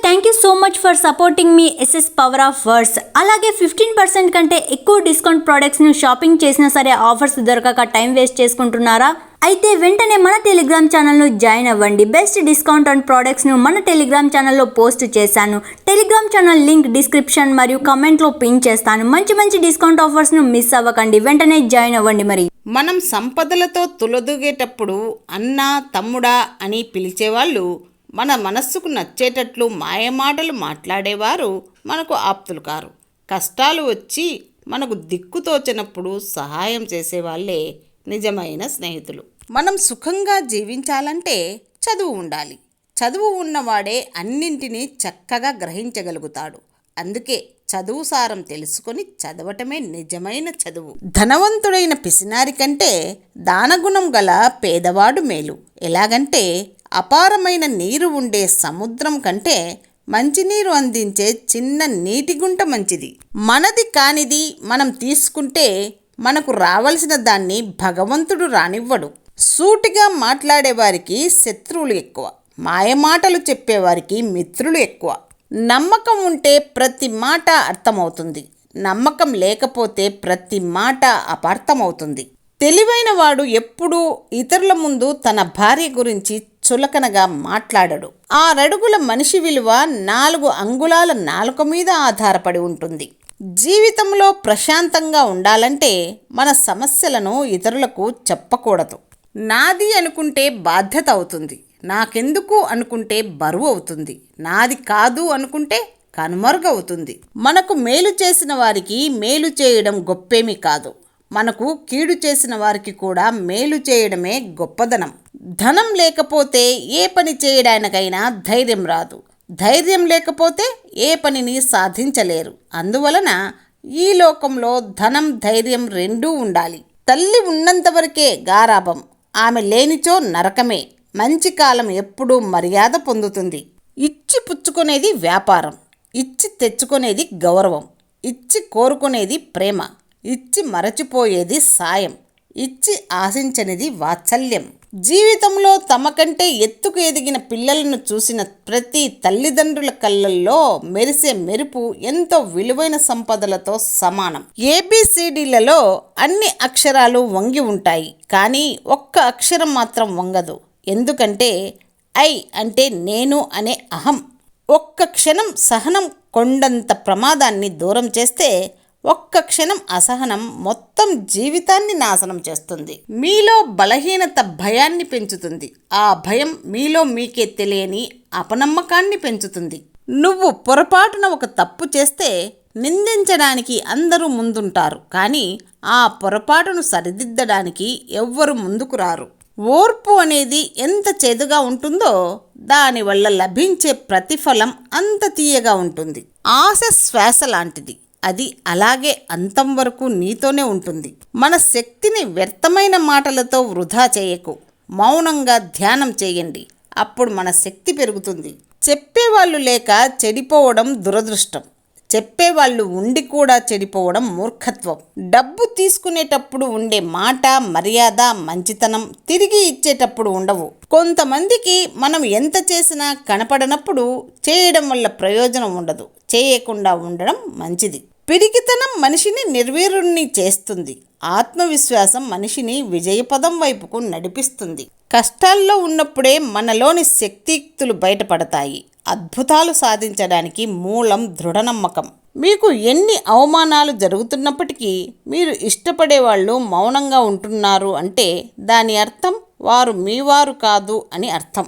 Thank you so much for supporting me SS power of words. అలాగే 15% కంటే ఎక్కువ discount ప్రోడక్ట్స్ను shopping చేసినా సరే ఆఫర్స్ దొరకక టైం వేస్ట్ చేసుకుంటున్నారా? అయితే వెంటనే మన టెలిగ్రామ్ ఛానల్ను జాయిన్ అవ్వండి. బెస్ట్ డిస్కౌంట్ ఆన్ ప్రోడక్ట్స్ను మన టెలిగ్రామ్ ఛానల్లో పోస్ట్ చేశాను. టెలిగ్రామ్ ఛానల్ లింక్ డిస్క్రిప్షన్ మరియు కామెంట్లో పిన్ చేస్తాను. మంచి డిస్కౌంట్ ఆఫర్స్ను మిస్ అవ్వకండి. వెంటనే జాయిన్ అవ్వండి. మరి మనం సంపదలతో తులదూగేటప్పుడు అన్నా తమ్ముడా అని పిలిచేవాళ్ళు, మన మనస్సుకు నచ్చేటట్లు మాయమాటలు మాట్లాడేవారు మనకు ఆప్తులు కారు. కష్టాలు వచ్చి మనకు దిక్కుతోచినప్పుడు సహాయం చేసేవాళ్ళే నిజమైన స్నేహితులు. మనం సుఖంగా జీవించాలంటే చదువు ఉండాలి. చదువు ఉన్నవాడే అన్నింటినీ చక్కగా గ్రహించగలుగుతాడు. అందుకే చదువు సారం తెలుసుకొని చదవటమే నిజమైన చదువు. ధనవంతుడైన పిసినారి కంటే దానగుణం గల పేదవాడు మేలు. ఎలాగంటే అపారమైన నీరు ఉండే సముద్రం కంటే మంచినీరు అందించే చిన్న నీటి గుంట మంచిది. మనది కానిది మనం తీసుకుంటే మనకు రావలసిన దాన్ని భగవంతుడు రానివ్వడు. సూటిగా మాట్లాడేవారికి శత్రువులు ఎక్కువ, మాయమాటలు చెప్పేవారికి మిత్రులు ఎక్కువ. నమ్మకం ఉంటే ప్రతి మాట అర్థమవుతుంది, నమ్మకం లేకపోతే ప్రతి మాట అపార్థమవుతుంది. తెలివైన వాడు ఎప్పుడూ ఇతరుల ముందు తన భార్య గురించి చులకనగా మాట్లాడడు. 6 అడుగుల మనిషి విలువ 4 అంగుళాల నాలుక మీద ఆధారపడి ఉంటుంది. జీవితంలో ప్రశాంతంగా ఉండాలంటే మన సమస్యలను ఇతరులకు చెప్పకూడదు. నాది అనుకుంటే బాధ్యత అవుతుంది, నాకెందుకు అనుకుంటే బరువు అవుతుంది, నాది కాదు అనుకుంటే కనుమరుగవుతుంది. మనకు మేలు చేసిన వారికి మేలు చేయడం గొప్పేమీ కాదు. మనకు కీడు చేసిన వారికి కూడా మేలు చేయడమే గొప్పదనం. ధనం లేకపోతే ఏ పని చేయడానికైనా ధైర్యం రాదు. ధైర్యం లేకపోతే ఏ పనిని సాధించలేరు. అందువలన ఈ లోకంలో ధనం ధైర్యం రెండూ ఉండాలి. తల్లి ఉన్నంతవరకే గారాబం, ఆమె లేనిచో నరకమే. మంచి కాలం ఎప్పుడూ మర్యాద పొందుతుంది. ఇచ్చి పుచ్చుకునేది వ్యాపారం, ఇచ్చి తెచ్చుకునేది గౌరవం, ఇచ్చి కోరుకునేది ప్రేమ, ఇచ్చి మరచిపోయేది సాయం, ఇచ్చి ఆశించనిది వాత్సల్యం. జీవితంలో తమకంటే ఎత్తుకు ఎదిగిన పిల్లలను చూసిన ప్రతి తల్లిదండ్రుల కళ్ళల్లో మెరిసే మెరుపు ఎంతో విలువైన సంపదలతో సమానం. ABCDలలో అన్ని అక్షరాలు వంగి ఉంటాయి, కానీ ఒక్క అక్షరం మాత్రం వంగదు. ఎందుకంటే ఐ అంటే నేను అనే అహం. ఒక్క క్షణం సహనం కొండంత ప్రమాదాన్ని దూరం చేస్తే, ఒక్క క్షణం అసహనం మొత్తం జీవితాన్ని నాశనం చేస్తుంది. మీలో బలహీనత భయాన్ని పెంచుతుంది. ఆ భయం మీలో మీకే తెలియని అపనమ్మకాన్ని పెంచుతుంది. నువ్వు పొరపాటున ఒక తప్పు చేస్తే నిందించడానికి అందరూ ముందుంటారు, కానీ ఆ పొరపాటును సరిదిద్దడానికి ఎవ్వరు ముందుకు రారు. ఓర్పు అనేది ఎంత చేదుగా ఉంటుందో దానివల్ల లభించే ప్రతిఫలం అంత తీయగా ఉంటుంది. ఆశ శ్వాస లాంటిది, అది అలాగే అంతం వరకు నీతోనే ఉంటుంది. మన శక్తిని వ్యర్థమైన మాటలతో వృధా చేయకు. మౌనంగా ధ్యానం చేయండి, అప్పుడు మన శక్తి పెరుగుతుంది. చెప్పేవాళ్ళు లేక చెడిపోవడం దురదృష్టం, చెప్పేవాళ్ళు ఉండి కూడా చెడిపోవడం మూర్ఖత్వం. డబ్బు తీసుకునేటప్పుడు ఉండే మాట, మర్యాద, మంచితనం తిరిగి ఇచ్చేటప్పుడు ఉండవు. కొంతమందికి మనం ఎంత చేసినా కనపడనప్పుడు చేయడం వల్ల ప్రయోజనం ఉండదు. చేయకుండా ఉండడం మంచిది. పిరికితనం మనిషిని నిర్వీర్యుణ్ణి చేస్తుంది. ఆత్మవిశ్వాసం మనిషిని విజయపదం వైపుకు నడిపిస్తుంది. కష్టాల్లో ఉన్నప్పుడే మనలోని శక్తియుక్తులు బయటపడతాయి. అద్భుతాలు సాధించడానికి మూలం దృఢనమ్మకం. మీకు ఎన్ని అవమానాలు జరుగుతున్నప్పటికీ మీరు ఇష్టపడేవాళ్ళు మౌనంగా ఉంటున్నారు అంటే దాని అర్థం వారు మీ వారు కాదు అని అర్థం.